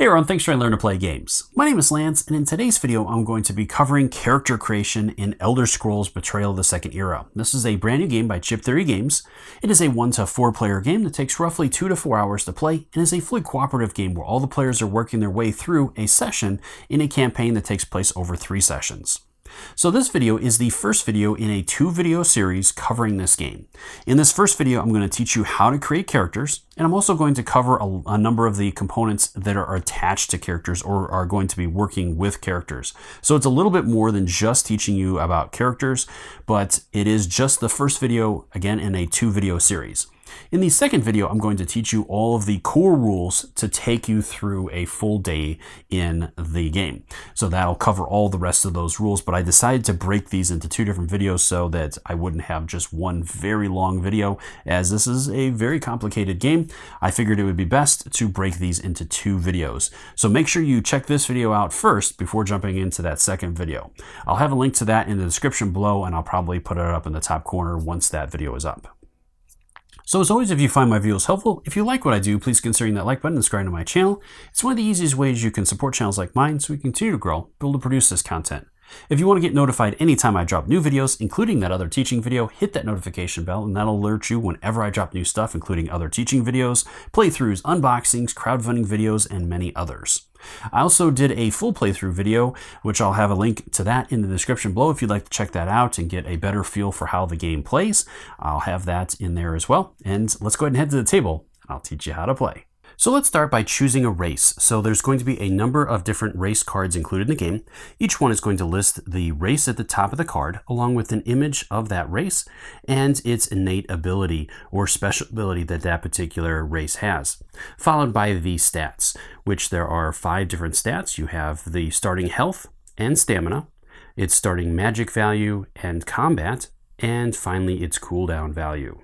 everyone, thanks for learning to play games. My name is Lance, and in today's video I'm going to be covering character creation in Elder Scrolls Betrayal: The Second Era. This is a brand new game by Chip Theory Games. It is a 1 to 4 player game that takes roughly 2 to 4 hours to play, and is a fully cooperative game where all the players are working their way through a session in a campaign that takes place over 3 sessions. So this video is the first video in a 2-video series covering this game. In this first video, I'm going to teach you how to create characters, and I'm also going to cover a number of the components that are attached to characters or are going to be working with characters. So it's a little bit more than just teaching you about characters, but it is just the first video, again, in a 2-video series. In the second video, I'm going to teach you all of the core rules to take you through a full day in the game. So that'll cover all the rest of those rules, but I decided to break these into 2 different videos so that I wouldn't have just one very long video. As this is a very complicated game, I figured it would be best to break these into 2 videos. So make sure you check this video out first before jumping into that second video. I'll have a link to that in the description below, and I'll probably put it up in the top corner once that video is up. So as always, if you find my videos helpful, if you like what I do, please consider hitting that like button and subscribing to my channel. It's one of the easiest ways you can support channels like mine so we can continue to grow, be able to produce this content. If you want to get notified anytime I drop new videos, including that other teaching video, hit that notification bell and that'll alert you whenever I drop new stuff, including other teaching videos, playthroughs, unboxings, crowdfunding videos, and many others. I also did a full playthrough video, which I'll have a link to that in the description below if you'd like to check that out and get a better feel for how the game plays. I'll have that in there as well. And let's go ahead and head to the table, and I'll teach you how to play. So let's start by choosing a race. So there's going to be a number of different race cards included in the game. Each one is going to list the race at the top of the card, along with an image of that race and its innate ability or special ability that that particular race has, followed by the stats, which there are 5 different stats. You have the starting health and stamina, its starting magic value and combat, and finally its cooldown value.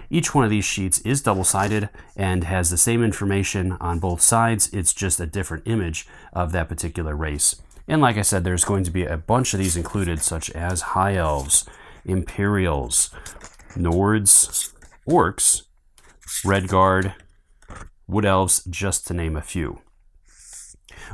Each one of these sheets is double-sided and has the same information on both sides. It's just a different image of that particular race. And like I said, there's going to be a bunch of these included, such as High Elves, Imperials, Nords, Orcs, Redguard, Wood Elves, just to name a few.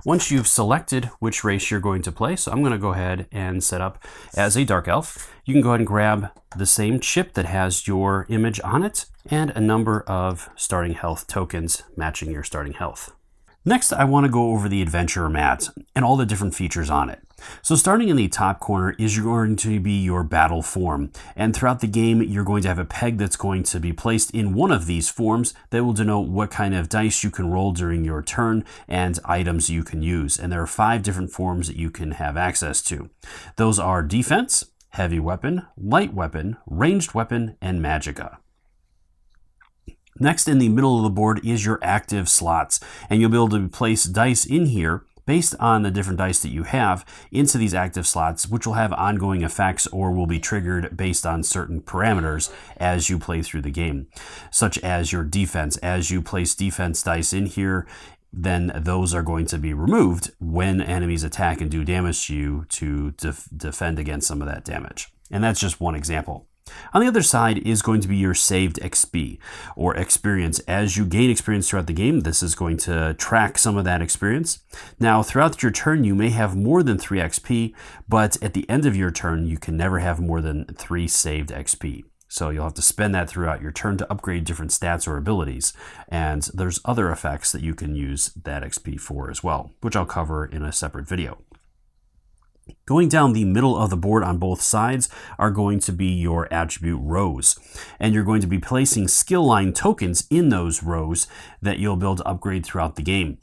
Once you've selected which race you're going to play, so I'm going to go ahead and set up as a Dark Elf. You can go ahead and grab the same chip that has your image on it and a number of starting health tokens matching your starting health. Next, I want to go over the Adventurer mat and all the different features on it. So starting in the top corner is going to be your battle form, and throughout the game you're going to have a peg that's going to be placed in one of these forms that will denote what kind of dice you can roll during your turn and items you can use. And there are 5 different forms that you can have access to. Those are defense, heavy weapon, light weapon, ranged weapon, and magicka. Next, in the middle of the board is your active slots, and you'll be able to place dice in here based on the different dice that you have into these active slots, which will have ongoing effects or will be triggered based on certain parameters as you play through the game, such as your defense. As you place defense dice in here, then those are going to be removed when enemies attack and do damage to you to defend against some of that damage. And that's just one example. On the other side is going to be your saved XP or experience. As you gain experience throughout the game, this is going to track some of that experience. Now, throughout your turn, you may have more than 3 XP, but at the end of your turn, you can never have more than 3 saved XP. So you'll have to spend that throughout your turn to upgrade different stats or abilities. And there's other effects that you can use that XP for as well, which I'll cover in a separate video. Going down the middle of the board on both sides are going to be your attribute rows, and you're going to be placing skill line tokens in those rows that you'll be able to upgrade throughout the game.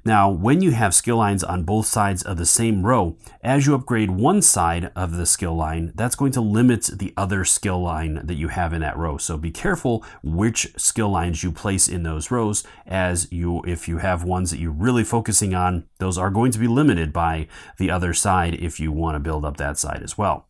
Now, when you have skill lines on both sides of the same row, as you upgrade one side of the skill line, that's going to limit the other skill line that you have in that row. So be careful which skill lines you place in those rows, as if you have ones that you're really focusing on, those are going to be limited by the other side if you want to build up that side as well.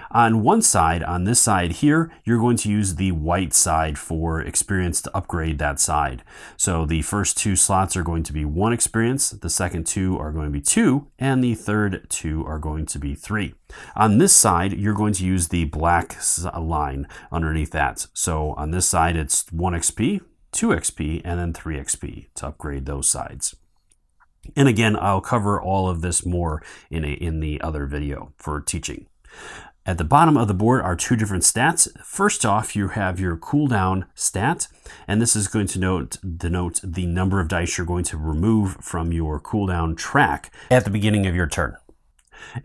On one side, on this side here, you're going to use the white side for experience to upgrade that side. So the first 2 slots are going to be 1 experience, the second 2 are going to be 2, and the third 2 are going to be 3. On this side, you're going to use the black line underneath that. So on this side, it's 1 XP, 2 XP, and then 3 XP to upgrade those sides. And again, I'll cover all of this more in the other video for teaching. At the bottom of the board are two different stats. First off, you have your cooldown stat, and this is going to denote the number of dice you're going to remove from your cooldown track at the beginning of your turn.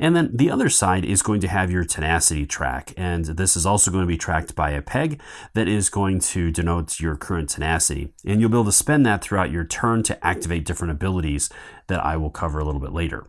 And then the other side is going to have your tenacity track, and this is also going to be tracked by a peg that is going to denote your current tenacity. And you'll be able to spend that throughout your turn to activate different abilities that I will cover a little bit later.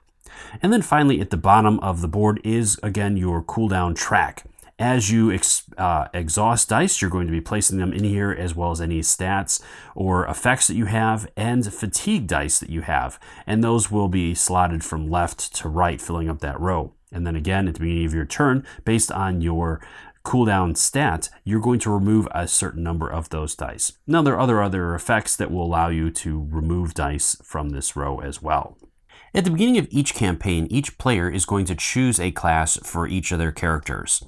And then finally, at the bottom of the board is, again, your cooldown track. As you exhaust dice, you're going to be placing them in here, as well as any stats or effects that you have and fatigue dice that you have. And those will be slotted from left to right, filling up that row. And then again, at the beginning of your turn, based on your cooldown stat, you're going to remove a certain number of those dice. Now, there are other effects that will allow you to remove dice from this row as well. At the beginning of each campaign, each player is going to choose a class for each of their characters.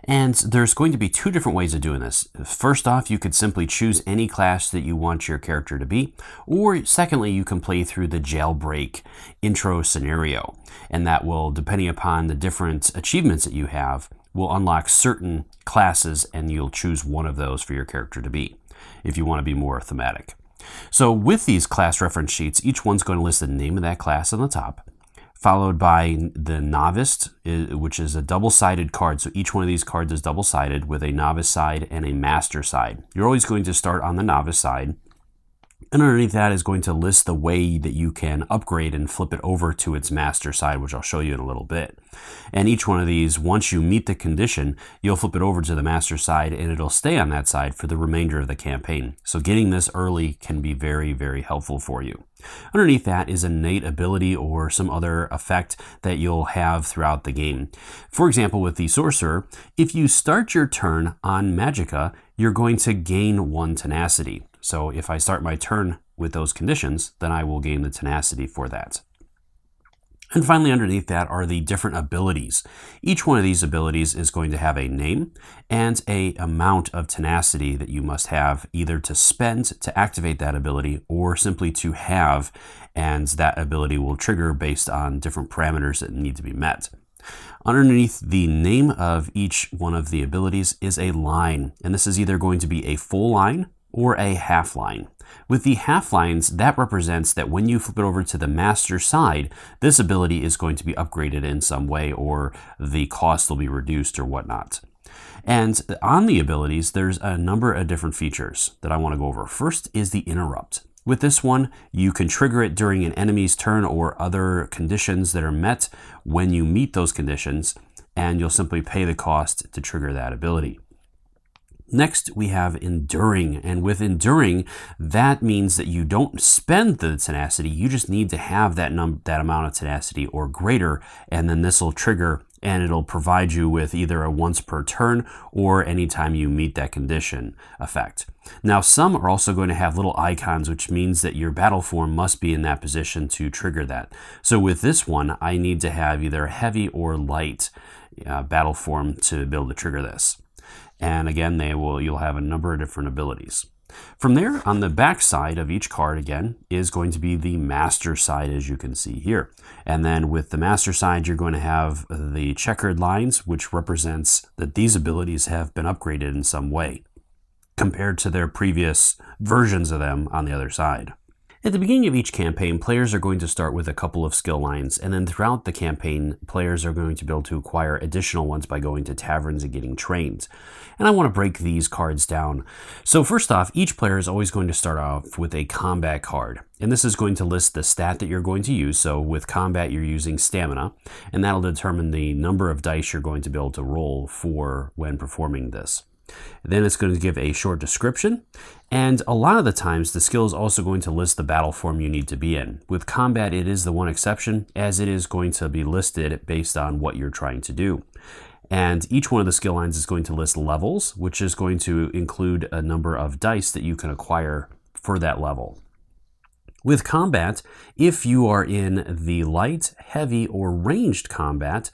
And there's going to be two different ways of doing this. First off, you could simply choose any class that you want your character to be, or secondly, you can play through the jailbreak intro scenario. And that will, depending upon the different achievements that you have, will unlock certain classes, and you'll choose one of those for your character to be, if you want to be more thematic. So with these class reference sheets, each one's going to list the name of that class on the top, followed by the novice, which is a double-sided card. So each one of these cards is double-sided with a novice side and a master side. You're always going to start on the novice side. And underneath that is going to list the way that you can upgrade and flip it over to its master side, which I'll show you in a little bit. And each one of these, once you meet the condition, you'll flip it over to the master side and it'll stay on that side for the remainder of the campaign. So getting this early can be very, very helpful for you. Underneath that is an innate ability or some other effect that you'll have throughout the game. For example, with the Sorcerer, if you start your turn on Magicka, you're going to gain 1 tenacity. So if I start my turn with those conditions, then I will gain the tenacity for that. And finally, underneath that are the different abilities. Each one of these abilities is going to have a name and an amount of tenacity that you must have either to spend to activate that ability or simply to have, and that ability will trigger based on different parameters that need to be met. Underneath the name of each one of the abilities is a line, and this is either going to be a full line or a half line. With the half lines, that represents that when you flip it over to the master side, this ability is going to be upgraded in some way, or the cost will be reduced or whatnot. And on the abilities, there's a number of different features that I want to go over. First is the interrupt. With this one, you can trigger it during an enemy's turn or other conditions that are met when you meet those conditions, and you'll simply pay the cost to trigger that ability. Next, we have enduring, and with enduring, that means that you don't spend the tenacity, you just need to have that amount of tenacity or greater, and then this will trigger, and it'll provide you with either a once per turn or anytime you meet that condition effect. Now, some are also going to have little icons, which means that your battle form must be in that position to trigger that. So with this one, I need to have either heavy or light battle form to be able to trigger this. And again, you'll have a number of different abilities. From there, on the back side of each card, again, is going to be the master side, as you can see here. And then with the master side, you're going to have the checkered lines, which represents that these abilities have been upgraded in some way compared to their previous versions of them on the other side. At the beginning of each campaign, players are going to start with a couple of skill lines, and then throughout the campaign, players are going to be able to acquire additional ones by going to taverns and getting trained. And I want to break these cards down. So first off, each player is always going to start off with a combat card, and this is going to list the stat that you're going to use. So with combat, you're using stamina, and that'll determine the number of dice you're going to be able to roll for when performing this. Then it's going to give a short description, and a lot of the times the skill is also going to list the battle form you need to be in. With combat, it is the one exception, as it is going to be listed based on what you're trying to do. And each one of the skill lines is going to list levels, which is going to include a number of dice that you can acquire for that level. With combat, if you are in the light, heavy, or ranged combat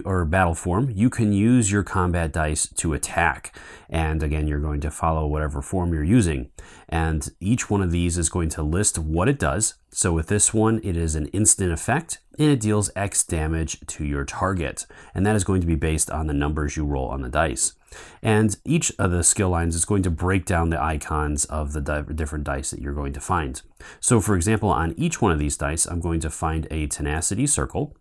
or battle form, you can use your combat dice to attack. And again, you're going to follow whatever form you're using. And each one of these is going to list what it does. So with this one, it is an instant effect, and it deals X damage to your target. And that is going to be based on the numbers you roll on the dice. And each of the skill lines is going to break down the icons of the different dice that you're going to find. So for example, on each one of these dice, I'm going to find a tenacity circle,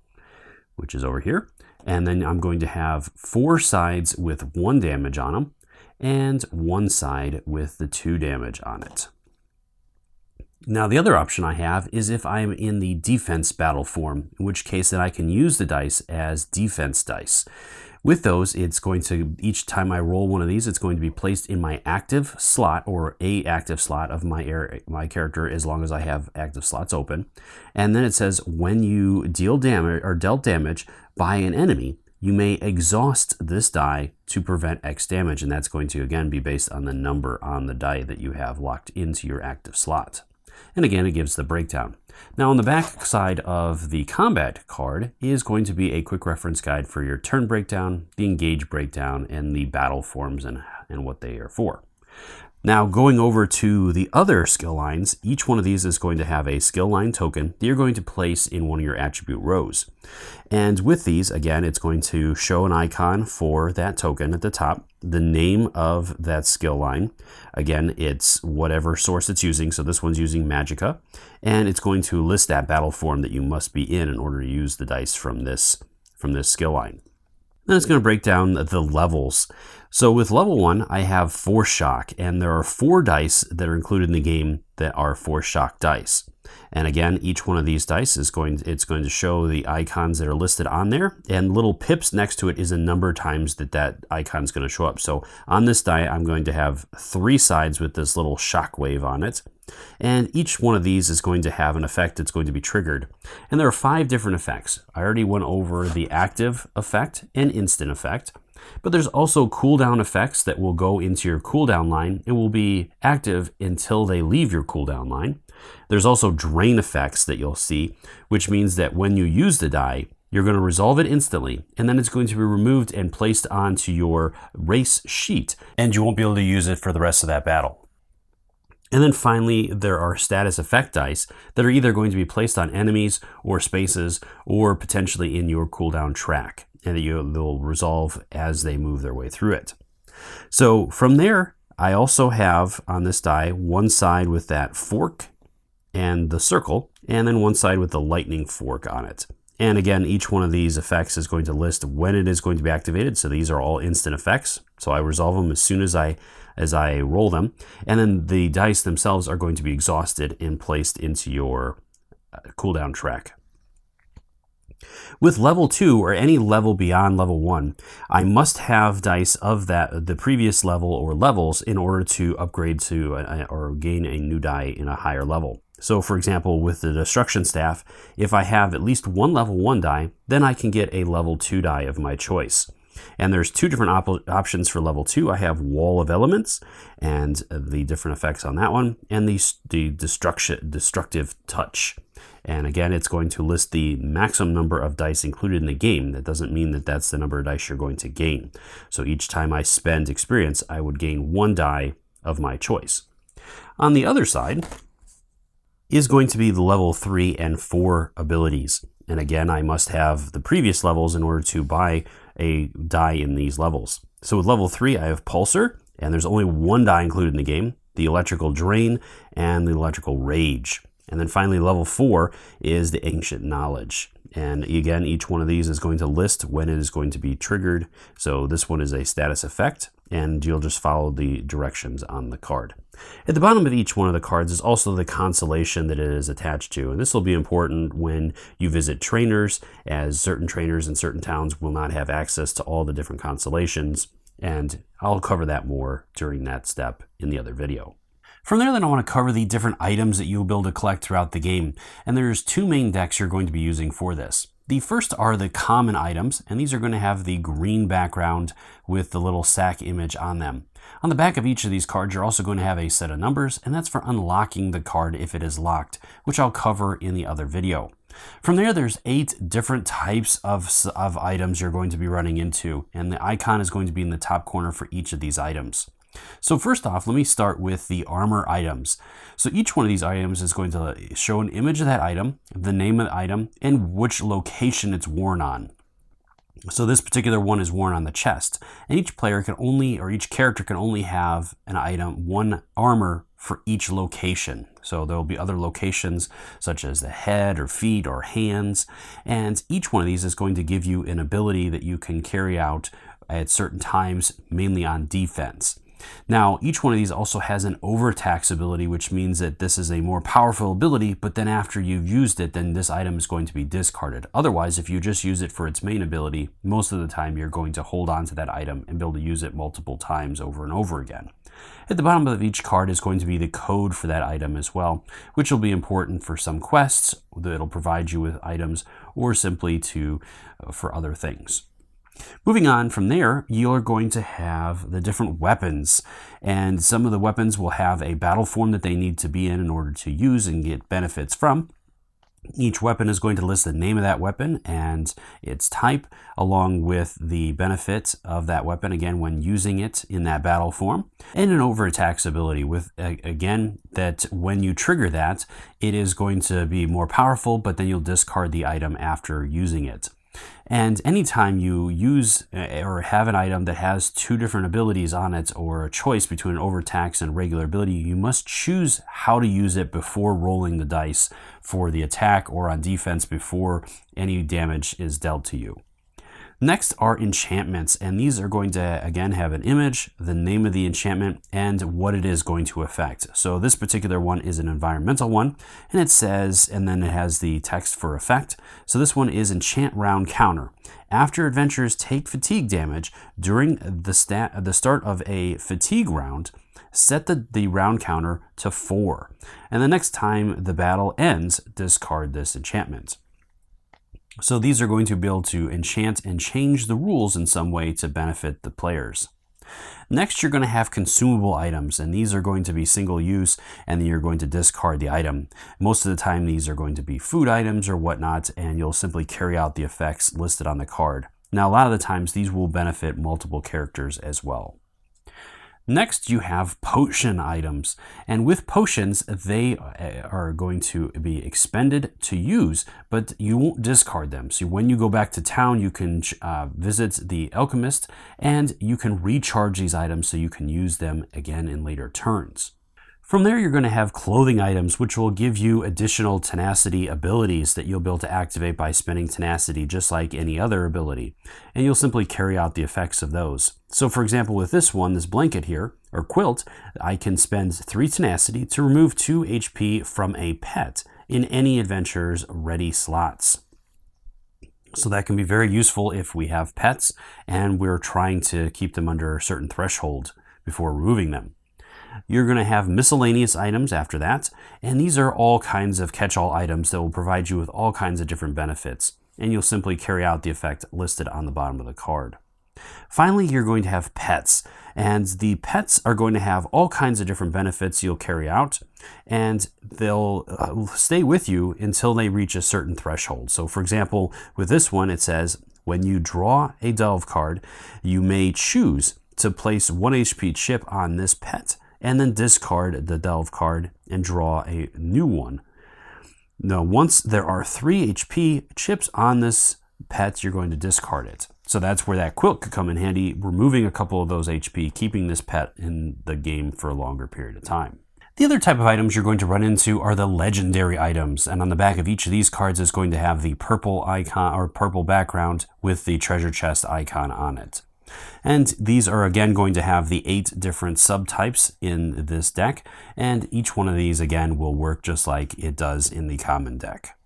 which is over here. And then I'm going to have 4 sides with 1 damage on them and 1 side with the 2 damage on it. Now the other option I have is if I'm in the defense battle form, in which case then I can use the dice as defense dice. With those, it's going to, each time I roll one of these, it's going to be placed in my active slot or a active slot of my character as long as I have active slots open. And then it says when you deal damage or dealt damage by an enemy, you may exhaust this die to prevent X damage. And that's going to again be based on the number on the die that you have locked into your active slot. And again, it gives the breakdown. Now on the back side of the combat card is going to be a quick reference guide for your turn breakdown, the engage breakdown, and the battle forms and what they are for. Now going over to the other skill lines, each one of these is going to have a skill line token that you're going to place in one of your attribute rows. And with these, again, it's going to show an icon for that token at the top, the name of that skill line. Again, it's whatever source it's using. So this one's using Magicka, and it's going to list that battle form that you must be in order to use the dice from this skill line. Then it's going to break down the levels. So with level 1, I have Force Shock, and there are 4 dice that are included in the game that are Force Shock dice. And again, each one of these dice is going to show the icons that are listed on there, and little pips next to it is a number of times that icon is going to show up. So on this die, I'm going to have 3 sides with this little shock wave on it. And each one of these is going to have an effect that's going to be triggered. And there are 5 different effects. I already went over the active effect and instant effect. But there's also cooldown effects that will go into your cooldown line and will be active until they leave your cooldown line. There's also drain effects that you'll see, which means that when you use the die, you're going to resolve it instantly, and then it's going to be removed and placed onto your race sheet, and you won't be able to use it for the rest of that battle. And then finally, there are status effect dice that are either going to be placed on enemies or spaces or potentially in your cooldown track, and they'll resolve as they move their way through it. So from there, I also have on this die 1 side with that fork and the circle, and then 1 side with the lightning fork on it. And again, each one of these effects is going to list when it is going to be activated. So these are all instant effects. So I resolve them as soon as I roll them. And then the dice themselves are going to be exhausted and placed into your cooldown track. With level 2 or any level beyond level 1, I must have dice of the previous level or levels in order to upgrade to or gain a new die in a higher level. So for example, with the destruction staff, if I have at least 1 level 1 die, then I can get a level 2 die of my choice. And there's 2 different options for level 2. I have Wall of Elements and the different effects on that one, and the destructive touch. And again, it's going to list the maximum number of dice included in the game. That doesn't mean that that's the number of dice you're going to gain. So each time I spend experience, I would gain 1 die of my choice. On the other side is going to be the level 3 and 4 abilities. And again, I must have the previous levels in order to buy a die in these levels. So with level 3, I have Pulsar, and there's only 1 die included in the game, the Electrical Drain and the Electrical Rage. And then finally, level 4 is the Ancient Knowledge. And again, each one of these is going to list when it is going to be triggered. So this one is a status effect, and you'll just follow the directions on the card. At the bottom of each one of the cards is also the constellation that it is attached to. And this will be important when you visit trainers, as certain trainers in certain towns will not have access to all the different constellations. And I'll cover that more during that step in the other video. From there, then I want to cover the different items that you'll be able to collect throughout the game. And there's 2 main decks you're going to be using for this. The first are the common items, and these are going to have the green background with the little sack image on them. On the back of each of these cards, you're also going to have a set of numbers, and that's for unlocking the card if it is locked, which I'll cover in the other video. From there, there's 8 different types of items you're going to be running into, and the icon is going to be in the top corner for each of these items. So first off, let me start with the armor items. So each one of these items is going to show an image of that item, the name of the item, and which location it's worn on. So this particular one is worn on the chest, and each player can only, or each character can only have an item, one armor for each location. So there will be other locations such as the head or feet or hands, and each one of these is going to give you an ability that you can carry out at certain times, mainly on defense. Now, each one of these also has an overtax ability, which means that this is a more powerful ability, but then after you've used it, then this item is going to be discarded. Otherwise, if you just use it for its main ability, most of the time you're going to hold on to that item and be able to use it multiple times over and over again. At the bottom of each card is going to be the code for that item as well, which will be important for some quests that it'll provide you with items or simply for other things. Moving on from there, you're going to have the different weapons, and some of the weapons will have a battle form that they need to be in order to use and get benefits from. Each weapon is going to list the name of that weapon and its type, along with the benefit of that weapon, again, when using it in that battle form, and an overattack ability with, again, that when you trigger that, it is going to be more powerful, but then you'll discard the item after using it. And anytime you use or have an item that has 2 different abilities on it, or a choice between an overtax and regular ability, you must choose how to use it before rolling the dice for the attack or on defense before any damage is dealt to you. Next are enchantments, and these are going to again have an image, the name of the enchantment, and what it is going to affect. So this particular one is an environmental one, and it says, and then it has the text for effect. So this one is enchant round counter. After adventurers take fatigue damage during the start of a fatigue round, set the round counter to 4, and the next time the battle ends, discard this enchantment. So these are going to be able to enchant and change the rules in some way to benefit the players. Next, you're going to have consumable items, and these are going to be single use, and then you're going to discard the item. Most of the time, these are going to be food items or whatnot, and you'll simply carry out the effects listed on the card. Now, a lot of the times, these will benefit multiple characters as well. Next, you have potion items, and with potions, they are going to be expended to use, but you won't discard them. So when you go back to town, you can visit the alchemist, and you can recharge these items so you can use them again in later turns. From there, you're going to have clothing items, which will give you additional tenacity abilities that you'll be able to activate by spending tenacity just like any other ability. And you'll simply carry out the effects of those. So for example, with this one, this blanket here, or quilt, I can spend 3 tenacity to remove 2 HP from a pet in any adventurer's ready slots. So that can be very useful if we have pets and we're trying to keep them under a certain threshold before removing them. You're going to have miscellaneous items after that, and these are all kinds of catch-all items that will provide you with all kinds of different benefits, and you'll simply carry out the effect listed on the bottom of the card. Finally, you're going to have pets, and the pets are going to have all kinds of different benefits you'll carry out, and they'll stay with you until they reach a certain threshold. So for example, with this one, it says, when you draw a delve card, you may choose to place 1 HP chip on this pet, and then discard the delve card and draw a new one. Now, once there are 3 HP chips on this pet, you're going to discard it. So that's where that quilt could come in handy, removing a couple of those HP, keeping this pet in the game for a longer period of time. The other type of items you're going to run into are the legendary items, and on the back of each of these cards is going to have the purple icon or purple background with the treasure chest icon on it. And these are again going to have the 8 different subtypes in this deck, and each one of these again will work just like it does in the common deck.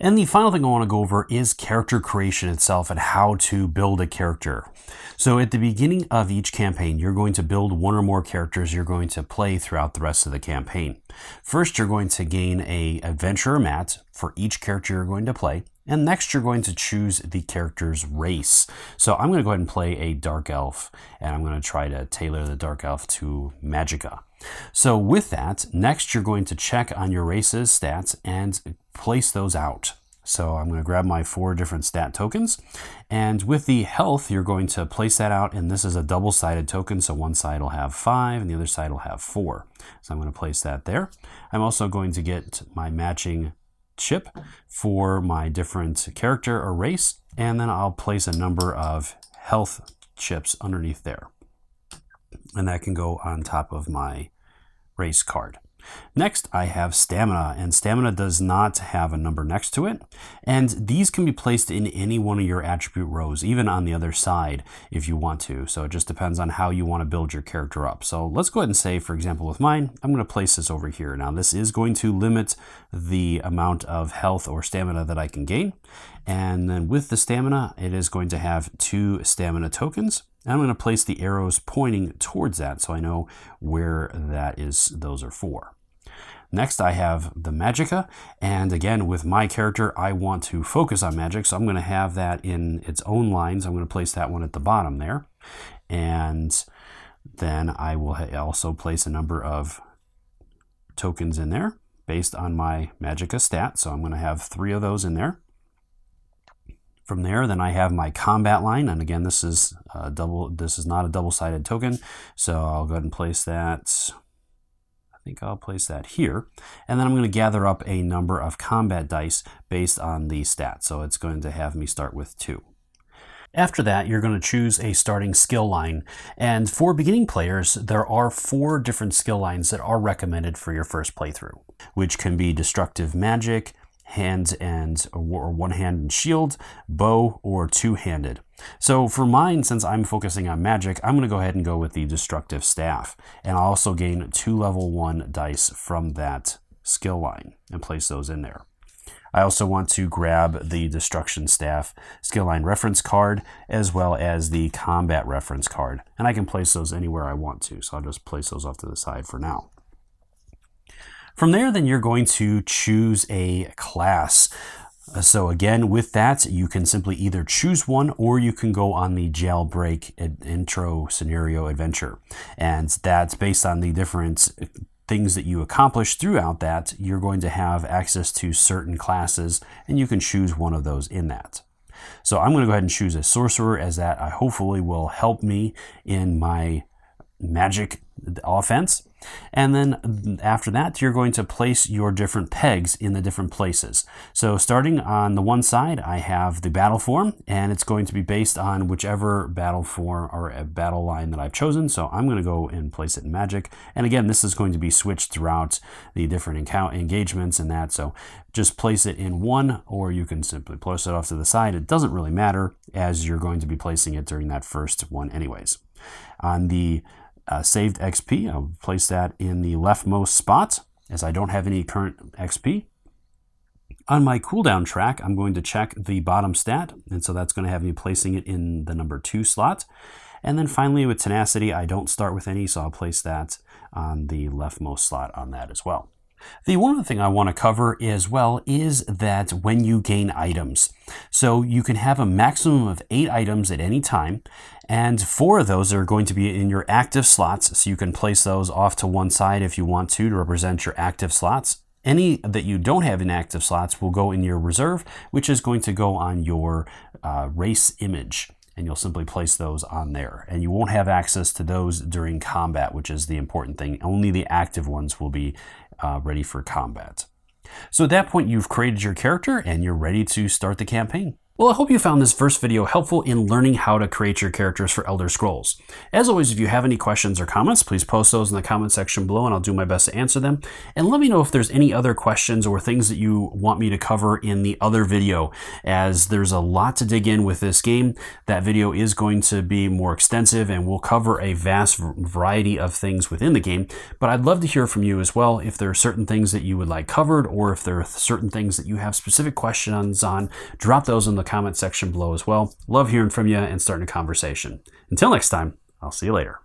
And the final thing I want to go over is character creation itself and how to build a character. So at the beginning of each campaign, you're going to build 1 or more characters you're going to play throughout the rest of the campaign. First, you're going to gain an adventurer mat for each character you're going to play, And next you're going to choose the character's race. So I'm going to go ahead and play a Dark Elf, and I'm going to try to tailor the Dark Elf to Magicka. So with that, next you're going to check on your race's stats and place those out. So I'm going to grab my 4 different stat tokens, and with the health you're going to place that out, and this is a double-sided token, so one side will have 5 and the other side will have 4. So I'm going to place that there. I'm also going to get my matching chip for my different character or race, and then I'll place a number of health chips underneath there, and that can go on top of my race card. Next, I have stamina, and stamina does not have a number next to it, and these can be placed in any one of your attribute rows, even on the other side if you want to. So it just depends on how you want to build your character up. So let's go ahead and say, for example, with mine, I'm going to place this over here. Now this is going to limit the amount of health or stamina that I can gain, and then with the stamina, it is going to have 2 stamina tokens. And I'm going to place the arrows pointing towards that so I know where that is, those are for. Next I have the Magicka, and again with my character I want to focus on magic, so I'm going to have that in its own lines. I'm going to place that one at the bottom there, and then I will also place a number of tokens in there based on my Magicka stat, so I'm going to have 3 of those in there. From there, then I have my combat line, and again, this is not a double-sided token, so I'll go ahead and place that. I think I'll place that here, and then I'm going to gather up a number of combat dice based on the stat. So it's going to have me start with 2. After that, you're going to choose a starting skill line, and for beginning players, there are 4 different skill lines that are recommended for your first playthrough, which can be destructive magic, hand and or one hand and shield, bow, or 2-handed. So for mine, since I'm focusing on magic, I'm going to go ahead and go with the destructive staff, and I'll also gain 2 level 1 dice from that skill line and place those in there. I also want to grab the destruction staff skill line reference card as well as the combat reference card, and I can place those anywhere I want to, so I'll just place those off to the side for now. From there, then you're going to choose a class. So again, with that, you can simply either choose one or you can go on the jailbreak intro scenario adventure. And that's based on the different things that you accomplish throughout that. You're going to have access to certain classes, and you can choose one of those in that. So I'm going to go ahead and choose a sorcerer, as that hopefully will help me in my magic offense. And then after that, you're going to place your different pegs in the different places. So starting on the one side, I have the battle form, and it's going to be based on whichever battle form or a battle line that I've chosen. So I'm going to go and place it in magic. And again, this is going to be switched throughout the different engagements and that. So just place it in one, or you can simply place it off to the side. It doesn't really matter, as you're going to be placing it during that first one anyways. On the saved XP, I'll place that in the leftmost spot, as I don't have any current XP. On my cooldown track, I'm going to check the bottom stat, and so that's going to have me placing it in the number 2 slot. And then finally with tenacity, I don't start with any, so I'll place that on the leftmost slot on that as well. The one other thing I want to cover as well is that when you gain items, so you can have a maximum of 8 items at any time, and 4 of those are going to be in your active slots, so you can place those off to one side if you want to represent your active slots. Any that you don't have in active slots will go in your reserve, which is going to go on your race image, and you'll simply place those on there. And you won't have access to those during combat, which is the important thing. Only the active ones will be ready for combat. So at that point, you've created your character and you're ready to start the campaign. Well, I hope you found this first video helpful in learning how to create your characters for Elder Scrolls. As always, if you have any questions or comments, please post those in the comment section below and I'll do my best to answer them. And let me know if there's any other questions or things that you want me to cover in the other video, as there's a lot to dig in with this game. That video is going to be more extensive and we'll cover a vast variety of things within the game. But I'd love to hear from you as well if there are certain things that you would like covered, or if there are certain things that you have specific questions on. Drop those in the comment section below as well. Love hearing from you and starting a conversation. Until next time, I'll see you later.